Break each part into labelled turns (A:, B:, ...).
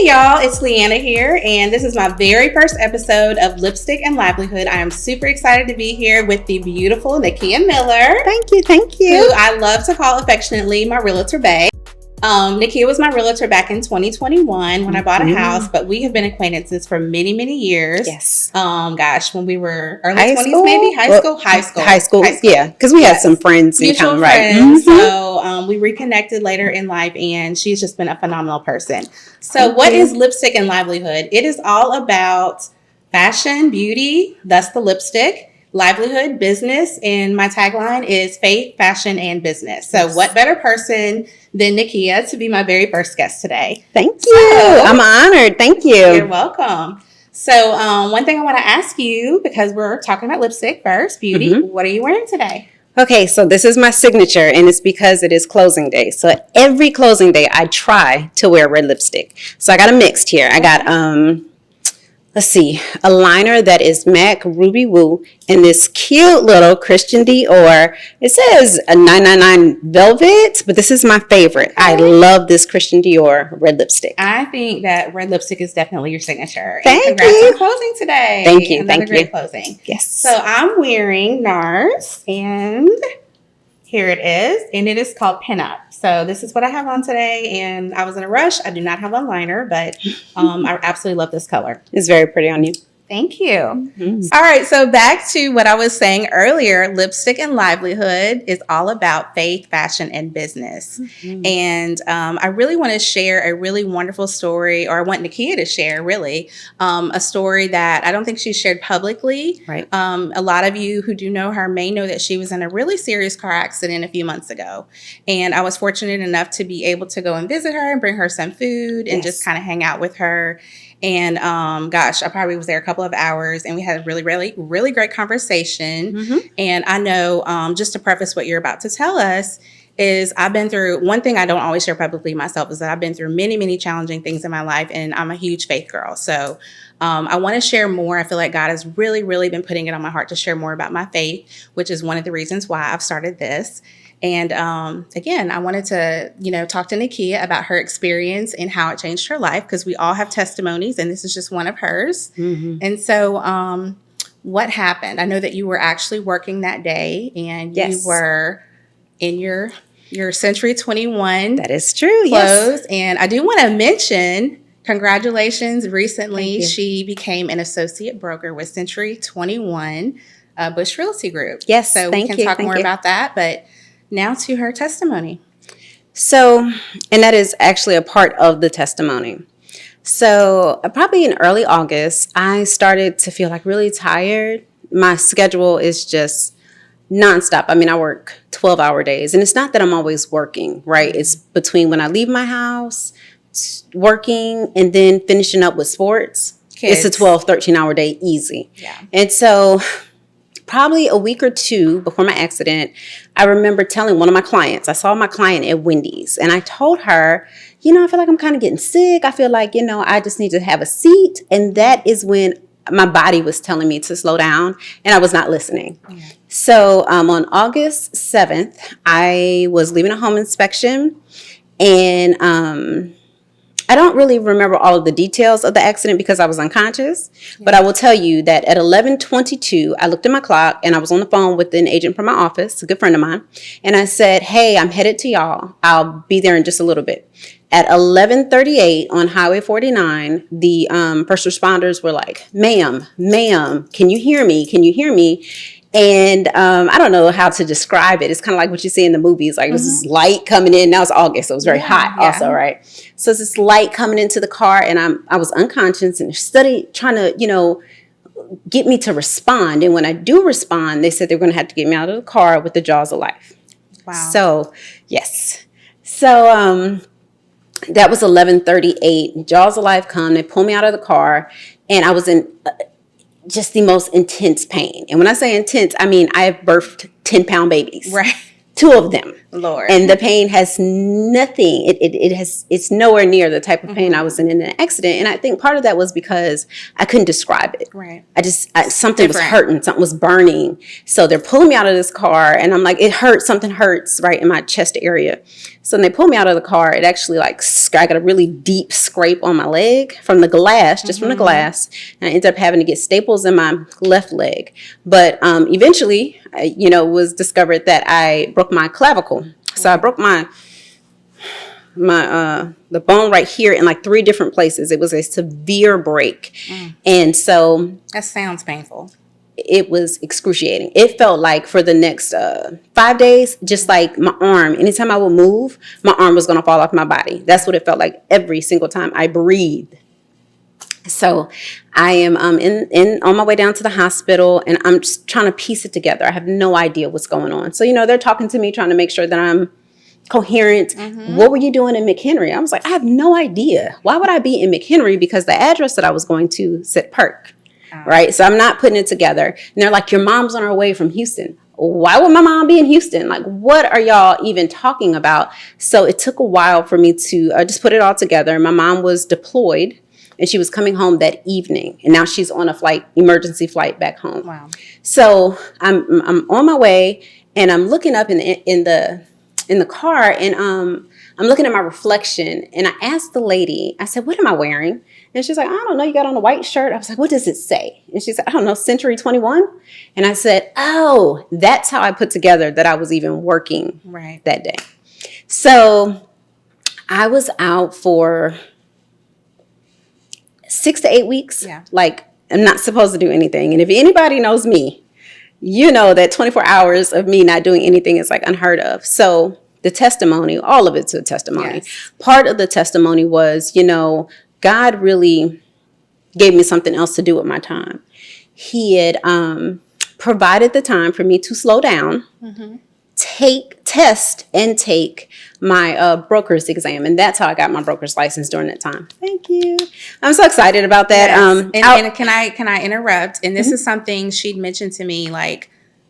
A: y'all, it's Leanna here, and this is my very first episode of Lipstick and Livelihood. I am super excited to be here with the beautiful Nakia Miller.
B: Thank you.
A: Who I love to call affectionately my realtor bae. Nakia was my realtor back in 2021 when I bought a house, but we have been acquaintances for many, many years.
B: Yes.
A: When we were early 20s, maybe high school.
B: Yeah, because we had some friends in
A: mutual
B: common,
A: friends. So we reconnected later in life, and she's just been a phenomenal person. So what is Lipstick and Livelihood? It is all about fashion, beauty, thus the lipstick. Livelihood, business, and my tagline is faith, fashion, and business. So what better person than Nakia to be my very first guest today?
B: Thank you. I'm honored. Thank you.
A: You're welcome. So one thing I want to ask you, because we're talking about lipstick first, beauty, what are you wearing today?
B: Okay, so this is my signature, and it's because it is closing day. So every closing day, I try to wear red lipstick. So I got a mixed here. I got a liner that is MAC Ruby Woo, and this cute little Christian Dior. It says a 999 Velvet, but this is my favorite. I love this Christian Dior red lipstick.
A: I think that red lipstick is definitely your signature.
B: Thank
A: Congrats
B: you.
A: on closing today.
B: Thank you.
A: Another great closing.
B: Yes.
A: So I'm wearing NARS, and here it is, and it is called Pinup. So this is what I have on today, and I was in a rush. I do not have a liner, but I absolutely love this color.
B: It's very pretty on you.
A: Thank you. All right, so back to what I was saying earlier, Lipstick and Livelihood is all about faith, fashion, and business. And I really want to share a really wonderful story, or I want Nakia to share, really, a story that I don't think she's shared publicly.
B: Right.
A: A lot of you who do know her may know that she was in a really serious car accident a few months ago. And I was fortunate enough to be able to go and visit her and bring her some food and just kind of hang out with her. And I probably was there a couple of hours, and we had a really, really, really great conversation. And I know, just to preface what you're about to tell us, is I've been through, one thing I don't always share publicly myself is that I've been through many, many challenging things in my life, and I'm a huge faith girl. So I want to share more. I feel like God has really, really been putting it on my heart to share more about my faith, which is one of the reasons why I've started this. And again, I wanted to, talk to Nakia about her experience and how it changed her life, because we all have testimonies, and this is just one of hers. And so what happened? I know that you were actually working that day, and you were in your Century 21.
B: That is true.
A: Clothes. And I do want to mention, congratulations. Recently, she became an associate broker with Century 21 Bush Realty Group.
B: Yes,
A: so we can talk more about that, but now to her testimony.
B: So, and that is actually a part of the testimony. So probably in early August, I started to feel like really tired. My schedule is just nonstop. I mean, I work 12-hour days, and it's not that I'm always working, right? It's between when I leave my house, working, and then finishing up with sports. Kids. It's a 12, 13-hour day easy. Yeah. And so probably a week or two before my accident, I remember telling one of my clients, I saw my client at Wendy's, and I told her, I feel like I'm kind of getting sick. I feel like, I just need to have a seat. And that is when my body was telling me to slow down, and I was not listening. Yeah. So on August 7th, I was leaving a home inspection, and I don't really remember all of the details of the accident because I was unconscious, but I will tell you that at 11:22, I looked at my clock, and I was on the phone with an agent from my office, a good friend of mine, and I said, hey, I'm headed to y'all. I'll be there in just a little bit. At 11:38 on Highway 49, the first responders were like, ma'am, can you hear me? Can you hear me? And I don't know how to describe it. It's kind of like what you see in the movies. Like, there's this light coming in. Now it's August, so it was very hot also, right? So it's this light coming into the car, and I was unconscious, and trying to, get me to respond. And when I do respond, they said they were going to have to get me out of the car with the jaws of life. Wow. So, yes. So that was 11:38. Jaws of life come. They pull me out of the car, and I was in just the most intense pain. And when I say intense, I mean I have birthed 10-pound babies. Right. 2 of them.
A: Lord.
B: And the pain has nothing. It's nowhere near the type of pain I was in an accident. And I think part of that was because I couldn't describe it.
A: Right.
B: Something was hurting, something was burning. So they're pulling me out of this car, and I'm like, it hurts, something hurts right in my chest area. So when they pull me out of the car, it actually I got a really deep scrape on my leg from the glass, just from the glass. And I ended up having to get staples in my left leg. But eventually, was discovered that I broke my clavicle. So I broke the bone right here in 3 different places. It was a severe break. And so
A: that sounds painful.
B: It was excruciating. It felt like for the next 5 days, just like my arm, anytime I would move, my arm was going to fall off my body. That's what it felt like every single time I breathed. So I am on my way down to the hospital, and I'm just trying to piece it together. I have no idea what's going on. So, they're talking to me, trying to make sure that I'm coherent. What were you doing in McHenry? I was like, I have no idea. Why would I be in McHenry? Because the address that I was going to said Perk, right? So I'm not putting it together. And they're like, your mom's on her way from Houston. Why would my mom be in Houston? What are y'all even talking about? So it took a while for me to just put it all together. My mom was deployed, and she was coming home that evening, and now she's on a emergency flight back home.
A: Wow.
B: So I'm on my way, and I'm looking up in the car, and I'm looking at my reflection, and I asked the lady, I said, what am I wearing? And she's like, I don't know, you got on a white shirt. I was like, what does it say? And she said, I don't know, Century 21. And I said, oh, that's how I put together that I was even working that day. So I was out for 6 to 8 weeks. Yeah. I'm not supposed to do anything. And if anybody knows me, you know that 24 hours of me not doing anything is unheard of. So the testimony, all of it's a testimony. Yes. Part of the testimony was, God really gave me something else to do with my time. He had provided the time for me to slow down, test my broker's exam. And that's how I got my broker's license during that time. Thank you. I'm so excited about that.
A: Yes. And can I interrupt? And this is something she'd mentioned to me,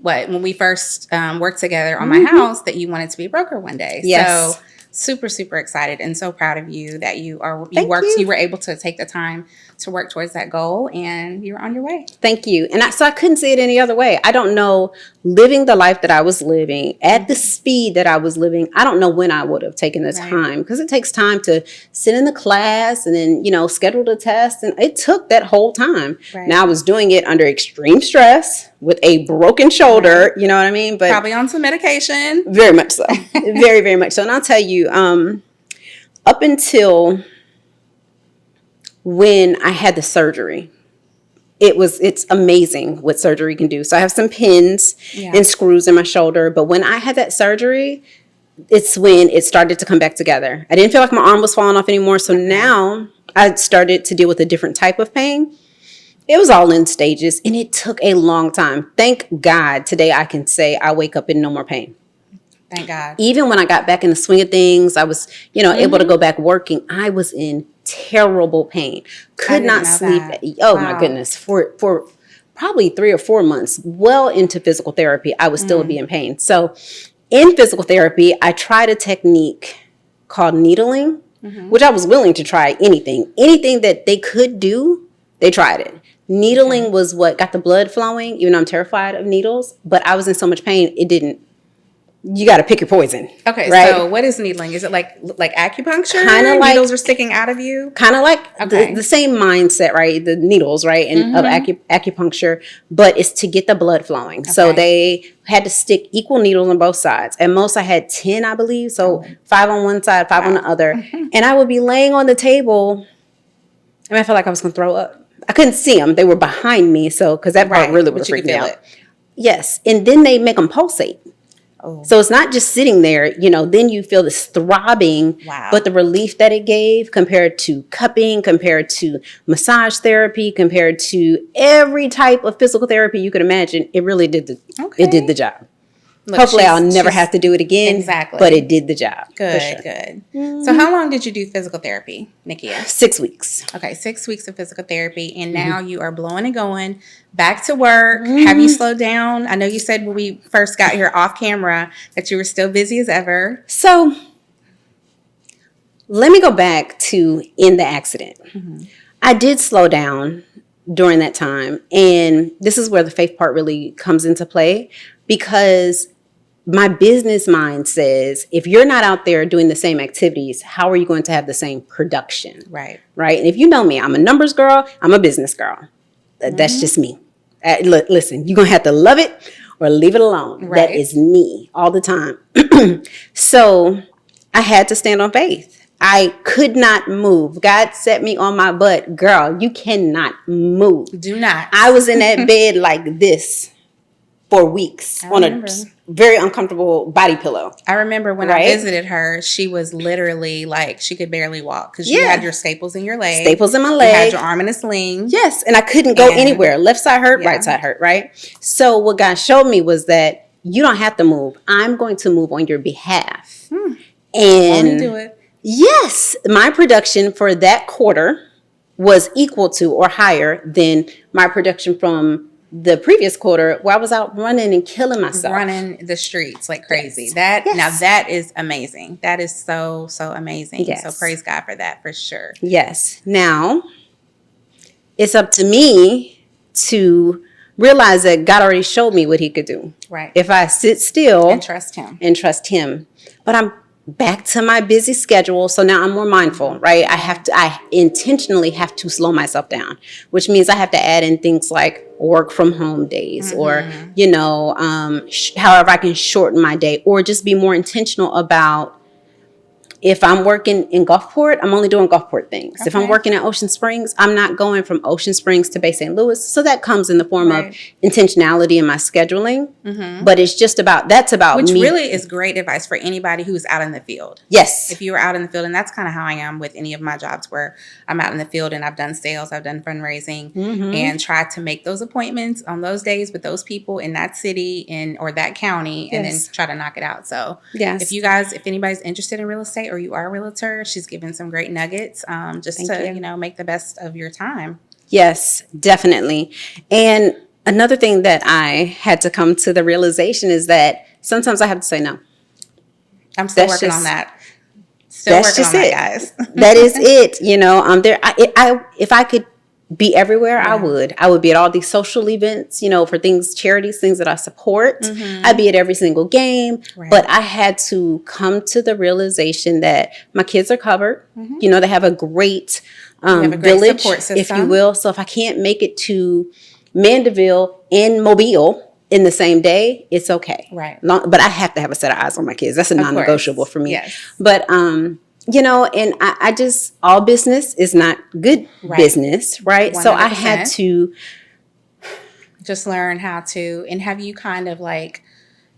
A: when we first worked together on my house, that you wanted to be a broker one day. Yes. So super, super excited and so proud of you that you were able to take the time to work towards that goal, and you're on your way.
B: Thank you. And so I couldn't see it any other way. I don't know, living the life that I was living at the speed that I was living, I don't know when I would have taken the time, because it takes time to sit in the class and then, schedule the test. And it took that whole time. Right. Now I was doing it under extreme stress with a broken shoulder, you know what I mean? But
A: probably on some medication.
B: Very much so. Very, very much so. And I'll tell you, up until when I had the surgery, it's amazing what surgery can do. So I have some pins and screws in my shoulder, but when I had that surgery, it's when it started to come back together. I didn't feel like my arm was falling off anymore. So now I started to deal with a different type of pain. It was all in stages, and it took a long time. Thank God today I can say I wake up in no more pain.
A: Thank God.
B: Even when I got back in the swing of things, I was, able to go back working. I was in terrible pain. Could not sleep. Oh my goodness. For probably 3 or 4 months, well into physical therapy, I would still be in pain. So in physical therapy, I tried a technique called needling, which I was willing to try anything that they could do. They tried it. Needling was what got the blood flowing, even though I'm terrified of needles, but I was in so much pain, it didn't. You got to pick your poison. Okay, right? So
A: what is needling? Is it like acupuncture? Kind of like needles are sticking out of you.
B: Kind of like the same mindset, right? The needles, right, and of acupuncture, but it's to get the blood flowing. Okay. So they had to stick equal needles on both sides. At most, I had 10, I believe. So 5 on one side, 5 on the other, and I would be laying on the table. I felt like I was going to throw up. I couldn't see them; they were behind me. So because that part really would freak me out. Yes, and then they make them pulsate. Oh. So it's not just sitting there, then you feel this throbbing, but the relief that it gave compared to cupping, compared to massage therapy, compared to every type of physical therapy you could imagine, it really did it did the job.
A: Look,
B: Hopefully I'll never have to do it again.
A: Exactly.
B: But it did the job.
A: Good,
B: for sure.
A: good. So how long did you do physical therapy, Nakia?
B: 6 weeks.
A: Okay, 6 weeks of physical therapy, and now you are blowing and going back to work. Have you slowed down? I know you said when we first got here off camera that you were still busy as ever.
B: So let me go back to in the accident. I did slow down during that time, and this is where the faith part really comes into play, because my business mind says, if you're not out there doing the same activities, how are you going to have the same production?
A: Right.
B: And if you know me, I'm a numbers girl, I'm a business girl. That's just me. Listen, you're going to have to love it or leave it alone.
A: Right.
B: That is me all the time. So I had to stand on faith. I could not move. God set me on my butt. Girl, you cannot move.
A: Do not.
B: I was in that bed like this for weeks on a very uncomfortable body pillow.
A: I remember when I visited her, she was literally like, she could barely walk because you had your staples in your leg.
B: Staples in my leg.
A: You had your arm in a sling.
B: Yes, and I couldn't go anywhere. Left side hurt, right side hurt, right? So what God showed me was that you don't have to move. I'm going to move on your behalf. And
A: do it.
B: Yes, my production for that quarter was equal to or higher than my production from the previous quarter, where I was out running and killing myself.
A: Running the streets like crazy. Now that is amazing. That is so amazing.
B: Yes.
A: So praise God for that, for sure.
B: Yes. Now, it's up to me to realize that God already showed me what he could do.
A: Right.
B: If I sit still.
A: And trust him.
B: But I'm back to my busy schedule. So now I'm more mindful, right? I intentionally have to slow myself down, which means I have to add in things like work from home days or, however I can shorten my day, or just be more intentional about, if I'm working in Gulfport, I'm only doing Gulfport things. Okay. If I'm working at Ocean Springs, I'm not going from Ocean Springs to Bay St. Louis. So that comes in the form of intentionality in my scheduling. But it's just about, that's about
A: Which
B: me.
A: Which really is great advice for anybody who's out in the field.
B: Yes.
A: If you are out in the field, and that's kind of how I am with any of my jobs, where I'm out in the field and I've done sales, I've done fundraising, and try to make those appointments on those days with those people in that city or that county, and then try to knock it out. So if anybody's interested in real estate, or you are a realtor, she's given some great nuggets to make the best of your time.
B: Yes, definitely. And another thing that I had to come to the realization is that sometimes I have to say no.
A: I'm still working on that. Still working on that, guys.
B: That is it. If I could be everywhere, I would be at all these social events, for charities, things that I support. I'd be at every single game. But I had to come to the realization that my kids are covered. They have a great village,
A: support system,
B: if you will. So if I can't make it to Mandeville and Mobile in the same day, it's okay.
A: Right.
B: But I have to have a set of eyes on my kids. That's a non-negotiable for me.
A: Yes.
B: But and I just, all business is not good business, right? 100%. So I had to
A: just learn how to, and have you kind of like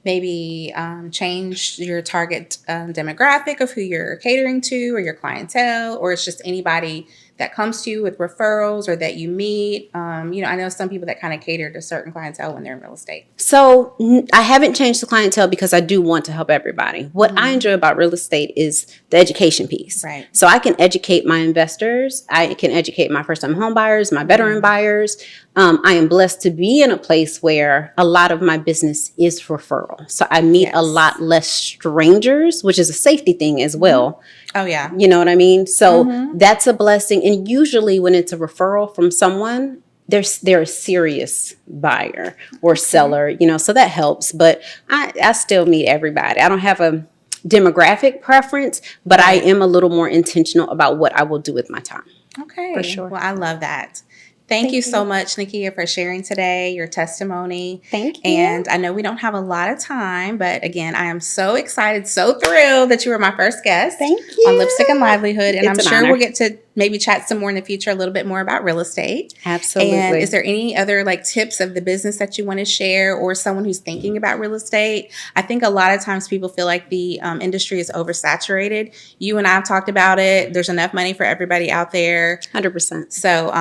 A: maybe change your target demographic of who you're catering to, or your clientele, or it's just anybody that comes to you with referrals or that you meet? I know some people that kind of cater to certain clientele when they're in real estate.
B: So I haven't changed the clientele because I do want to help everybody. What I enjoy about real estate is the education piece.
A: Right.
B: So I can educate my investors. I can educate my first-time home buyers, my veteran buyers. I am blessed to be in a place where a lot of my business is referral. So I meet a lot less strangers, which is a safety thing as well.
A: Oh, yeah.
B: You know what I mean? So that's a blessing. And usually when it's a referral from someone, they're a serious buyer or seller, so that helps. But I still meet everybody. I don't have a demographic preference, but I am a little more intentional about what I will do with my time.
A: Okay.
B: For sure.
A: Well, I love that. Thank you so much, Nakia, for sharing today, your testimony.
B: Thank you.
A: And I know we don't have a lot of time, but again, I am so excited, so thrilled that you were my first guest.
B: Thank you.
A: On Lipstick and Livelihood. And
B: It's
A: I'm sure
B: honor.
A: we'll get to maybe chat some more in the future, a little bit more about real estate.
B: Absolutely.
A: And is there any other tips of the business that you want to share, or someone who's thinking about real estate? I think a lot of times people feel like the industry is oversaturated. You and I have talked about it. There's enough money for everybody out there.
B: 100%.
A: So,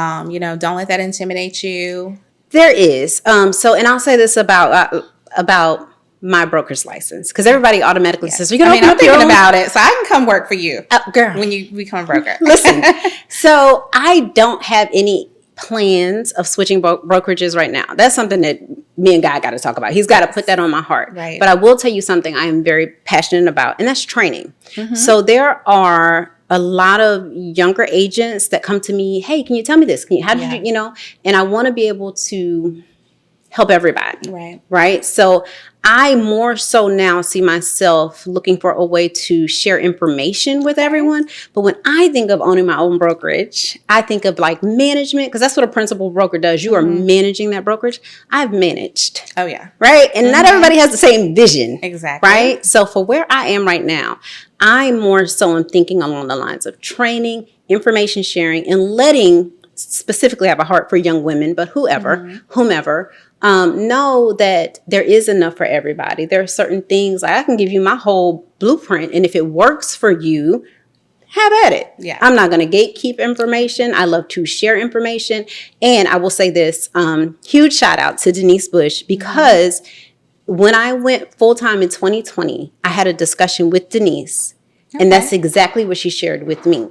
A: don't let that intimidate you.
B: There is. And I'll say this about my broker's license, because everybody automatically says, "You're
A: I
B: gonna
A: mean,
B: open
A: I'm
B: up your
A: thinking
B: own?"
A: about it, so I can come work for you,
B: Girl,
A: when you become a broker.
B: listen. So I don't have any plans of switching brokerages right now. That's something that me and Guy got to talk about. He's got to put that on my heart.
A: Right.
B: But I will tell you something I am very passionate about, and that's training.
A: Mm-hmm.
B: So there are a lot of younger agents that come to me, "Hey, can you tell me this? How did you, and I want to be able to help everybody.
A: Right.
B: Right. So I more so now see myself looking for a way to share information with everyone. But when I think of owning my own brokerage, I think of like management, because that's what a principal broker does. You are managing that brokerage. I've managed.
A: Oh, yeah.
B: Right. And not everybody has the same vision.
A: Exactly.
B: Right. So for where I am right now, I more so am thinking along the lines of training, information sharing, and letting, specifically, I have a heart for young women, but whomever, know that there is enough for everybody. There are certain things, I can give you my whole blueprint, and if it works for you, have at it.
A: Yeah.
B: I'm not going to gatekeep information. I love to share information. And I will say this, huge shout out to Denise Bush, because when I went full-time in 2020, I had a discussion with Denise, and that's exactly what she shared with me.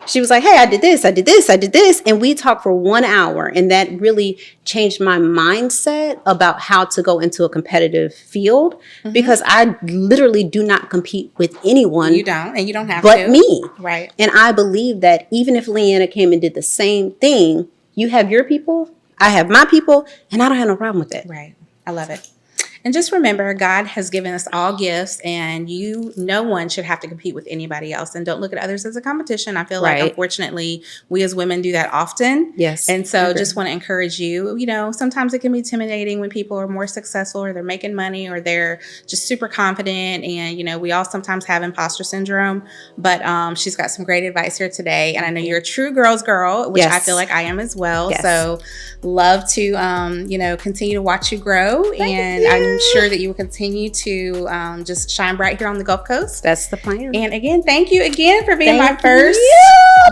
B: She was like, "Hey, I did this, I did this, I did this." And we talked for 1 hour. And that really changed my mindset about how to go into a competitive field, because I literally do not compete with anyone.
A: You don't, and you don't have
B: but
A: to.
B: me.
A: Right.
B: And I believe that even if Leanna came and did the same thing, you have your people, I have my people, and I don't have no problem with it.
A: Right. I love it. And just remember, God has given us all gifts, and no one should have to compete with anybody else. And don't look at others as a competition. I feel like, unfortunately, we as women do that often.
B: Yes.
A: And so just want to encourage you, sometimes it can be intimidating when people are more successful, or they're making money, or they're just super confident. And, we all sometimes have imposter syndrome, but she's got some great advice here today. And I know you're a true girl's girl, which I feel like I am as well.
B: Yes.
A: So love to, continue to watch you grow. And I'm sure that you will continue to just shine bright here on the Gulf Coast.
B: That's the plan.
A: And again, thank you again for being my first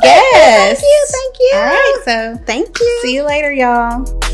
B: guest.
A: Thank you.
B: Thank you.
A: All right. So
B: thank you.
A: See you later, y'all.